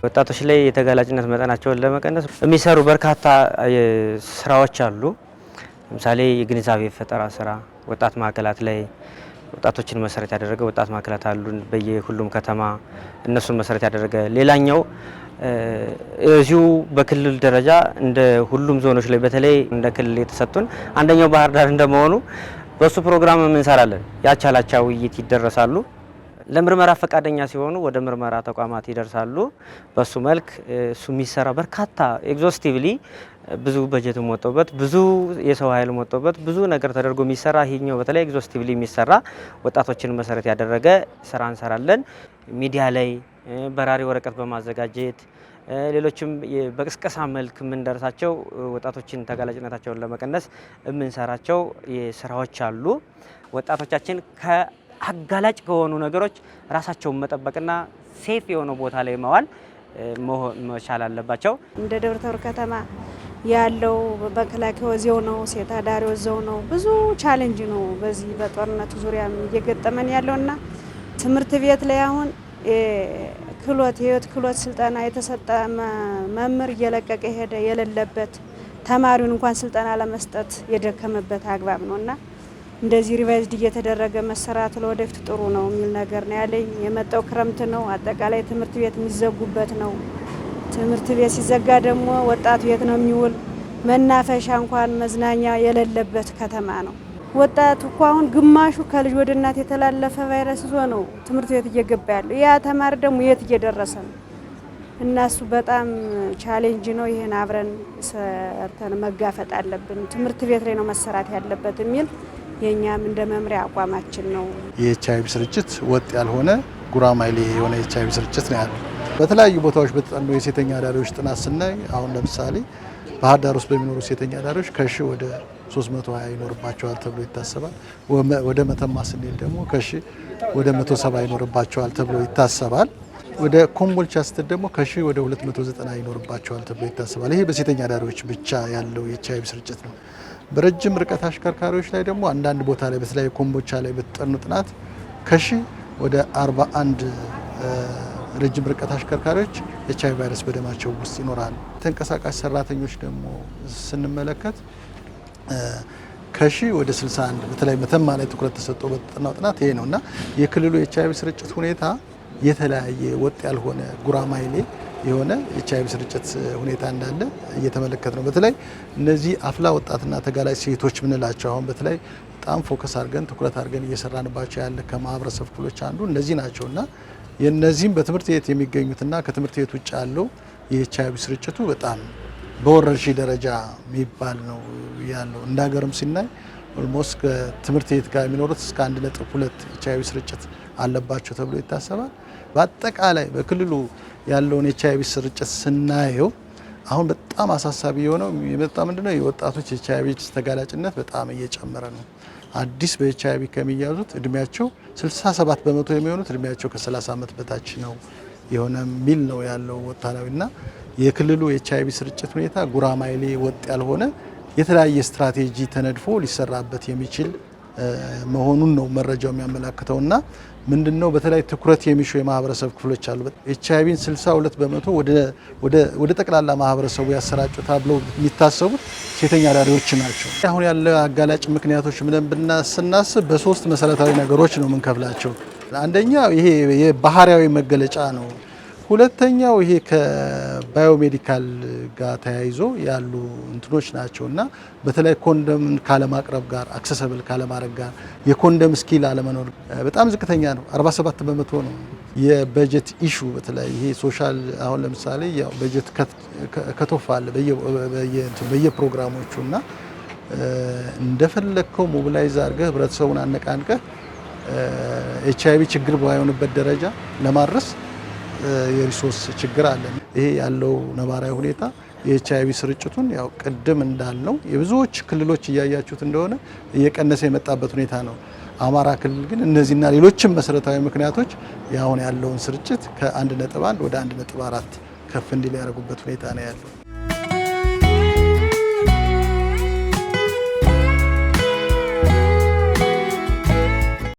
ወጣቶች ላይ የተጋላጭነት መጠናቸውን ለመቀነስ የሚሰሩ በርካታ ስራዎች አሉ። ለምሳሌ የግንዛቤ ፈጠራ ስራ ወጣት ማዕከላት ላይ ወጣቶችን መሰረት ያደረገ ወጣት ማዕከላት አሉን በየሁሉም ከተማ እነሱን መሰረት ያደረገ። ሌላኛው እዚሁ በክልል ደረጃ እንደ ሁሉም ዞኖች ላይ በተለይ እንደ ክልል የተሰጡን አንደኛው ባህር ዳር እንደመሆኑ በሱ ፕሮግራም እንሰራለን። ያቻላቻ ውይይት ይደረሳሉ። ለምርመራ ፈቃደኛ ሲሆኑ ወደ ምርመራ ተቋማት ይደርሳሉ። በሱ መልክ እሱ የሚሰራ በርካታ ኤግዞስቲቭሊ ብዙ በጀት ወጥቶበት ብዙ የሰው ኃይል ወጥቶበት ብዙ ነገር ተደርጎ የሚሰራ ይሄኛው በተለይ ኤግዞስቲቭሊ የሚሰራ ወጣቶችን መሰረት ያደረገ ስራ እንሰራለን። ሚዲያ ላይ በራሪ ወረቀት በማዘጋጀት ሌሎችም በቅስቀሳ መልክ የምንደርሳቸው ወጣቶችን ተጋላጭነታቸውን ለመቀነስ የምንሰራቸው ስራዎች አሉ። ወጣቶቻችን ከአጋላጭ ከሆኑ ነገሮች ራሳቸውን መጠበቅና ሴፍ የሆነ ቦታ ላይ መዋል መቻል አለባቸው። እንደ ደብረ ታቦር ከተማ ያለው በመከላከያው እዚያው ነው፣ ሴት አዳሪው እዚያው ነው። ብዙ ቻሌንጅ ነው በዚህ በጦርነቱ ዙሪያ እየገጠመን ያለውና ትምህርት ቤት ላይ አሁን የህይወት ክህሎት ስልጠና የተሰጠ መምህር እየለቀቀ ሄደ የሌለበት ተማሪውን እንኳን ስልጠና ለመስጠት የደከመበት አግባብ ነውና እንደዚህ ሪቫይዝድ እየተደረገ መሰራቱ ለወደፊት ጥሩ ነው የሚል ነገር ነው ያለኝ። የመጣው ክረምት ነው፣ አጠቃላይ ትምህርት ቤት የሚዘጉበት ነው። ትምህርት ቤት ሲዘጋ ደግሞ ወጣቱ የት ነው የሚውል? መናፈሻ እንኳን መዝናኛ የሌለበት ከተማ ነው። ወጣቱ እኮ አሁን ግማሹ ከልጅ ወደ እናት የተላለፈ ቫይረስ ይዞ ነው ትምህርት ቤት እየገባ ያለው። ያ ተማሪ ደግሞ የት እየደረሰ ነው? እናሱ በጣም ቻሌንጅ ነው። ይሄን አብረን ሰርተን መጋፈጥ አለብን። ትምህርት ቤት ላይ ነው መሰራት ያለበት የሚል የኛም እንደ መምሪያ አቋማችን ነው። የኤችአይቪ ስርጭት ወጥ ያልሆነ ጉራማይሌ የሆነ የኤችአይቪ ስርጭት ነው ያለው። በተለያዩ ቦታዎች በተጠኑ የሴተኛ አዳሪዎች ጥናት ስናይ አሁን ለምሳሌ ባህር ዳር ውስጥ በሚኖሩ ሴተኛ አዳሪዎች ከ1000 ወደ 320 ይኖርባቸዋል ተብሎ ይታሰባል። ወደ መተማ ስንሄድ ደግሞ ከ1000 ወደ 170 ይኖርባቸዋል ተብሎ ይታሰባል። ወደ ኮምቦልቻ ስትል ደግሞ ከ1000 ወደ 290 ይኖርባቸዋል ተብሎ ይታሰባል። ይሄ በሴተኛ አዳሪዎች ብቻ ያለው የኤችአይቪ ስርጭት ነው። በረጅም ርቀት አሽከርካሪዎች ላይ ደግሞ አንዳንድ ቦታ ላይ በተለይ ኮምቦልቻ ላይ በተጠኑ ጥናት ከ1000 ወደ 41 ረጅም ርቀት አሽከርካሪዎች ኤችአይቪ ቫይረስ በደማቸው ውስጥ ይኖራል። ተንቀሳቃሽ ሰራተኞች ደግሞ ስንመለከት ከ1000 ወደ 61 በተለይ መተማ ላይ ትኩረት ተሰጥቶ በተጠናው ጥናት ይሄ ነውና የክልሉ የኤችአይቪ ስርጭት ሁኔታ የተለያየ ወጥ ያልሆነ ጉራማይሌ የሆነ የኤችአይቪ ስርጭት ሁኔታ እንዳለ እየተመለከት ነው። በተለይ እነዚህ አፍላ ወጣትና ተጋላጭ ሴቶች ምንላቸው አሁን በተለይ በጣም ፎከስ አድርገን ትኩረት አድርገን እየሰራንባቸው ያለ ከማህበረሰብ ክፍሎች አንዱ እነዚህ ናቸውና የነዚህም በትምህርት ቤት የሚገኙትና ከትምህርት ቤት ውጭ ያለው የኤችአይቪ ስርጭቱ በጣም በወረርሽኝ ደረጃ የሚባል ነው ያለው። እንደ ሀገርም ሲናይ ኦልሞስት ከትምህርት ቤት ጋር የሚኖሩት እስከ 1.2 ኤችአይቪ ስርጭት አለባቸው ተብሎ ይታሰባል። በአጠቃላይ በክልሉ ያለውን ኤችአይቪ ስርጭት ስናየው አሁን በጣም አሳሳቢ የሆነው የመጣ ምንድነው የወጣቶች ኤችአይቪ ተጋላጭነት በጣም እየጨመረ ነው። አዲስ በኤችአይቪ ከሚያዙት እድሜያቸው 67 በመቶ የሚሆኑት እድሜያቸው ከ30 ዓመት በታች ነው የሆነ ሚል ነው ያለው ወጣታዊና የክልሉ ኤችአይቪ ስርጭት ሁኔታ ጉራማይሌ ወጥ ያልሆነ የተለያየ ስትራቴጂ ተነድፎ ሊሰራበት የሚችል መሆኑን ነው መረጃው የሚያመላክተውና ምንድነው በተለይ ትኩረት የሚሹ የማህበረሰብ ክፍሎች አሉ። ኤችአይቪን 62 በመቶ ወደ ጠቅላላ ማህበረሰቡ ያሰራጩ ተብለው የሚታሰቡት ሴተኛ አዳሪዎች ናቸው። አሁን ያለ አጋላጭ ምክንያቶች ምን ብናስናስብ በሶስት መሰረታዊ ነገሮች ነው የምንከፍላቸው። አንደኛው ይሄ የባህሪያዊ መገለጫ ነው። ሁለተኛው ይሄ ከባዮሜዲካል ጋር ተያይዞ ያሉ እንትኖች ናቸውና በተለይ ኮንደም ካለማቅረብ ጋር አክሰሰብል ካለማድረግ ጋር የኮንደም ስኪል አለመኖር በጣም ዝቅተኛ ነው። 47 በመቶ ነው። የበጀት ኢሹ በተለይ ይሄ ሶሻል አሁን ለምሳሌ ያው በጀት ከተፋለ በየፕሮግራሞቹና እንደፈለከው ሞቢላይዝ አድርገህ ህብረተሰቡን አነቃንቀህ ኤችአይቪ ችግር ባይሆንበት ደረጃ ለማድረስ የሪሶርስ ችግር አለ። ይሄ ያለው ነባራዊ ሁኔታ የኤችአይቪ ስርጭቱን ያው ቅድም እንዳልነው የብዙዎች ክልሎች እያያችሁት እንደሆነ እየቀነሰ የመጣበት ሁኔታ ነው። አማራ ክልል ግን እነዚህና ሌሎችም መሰረታዊ ምክንያቶች ያሁን ያለውን ስርጭት ከ1.1 ወደ 1.4 ከፍ እንዲል ያደርጉበት ሁኔታ ነው ያለው።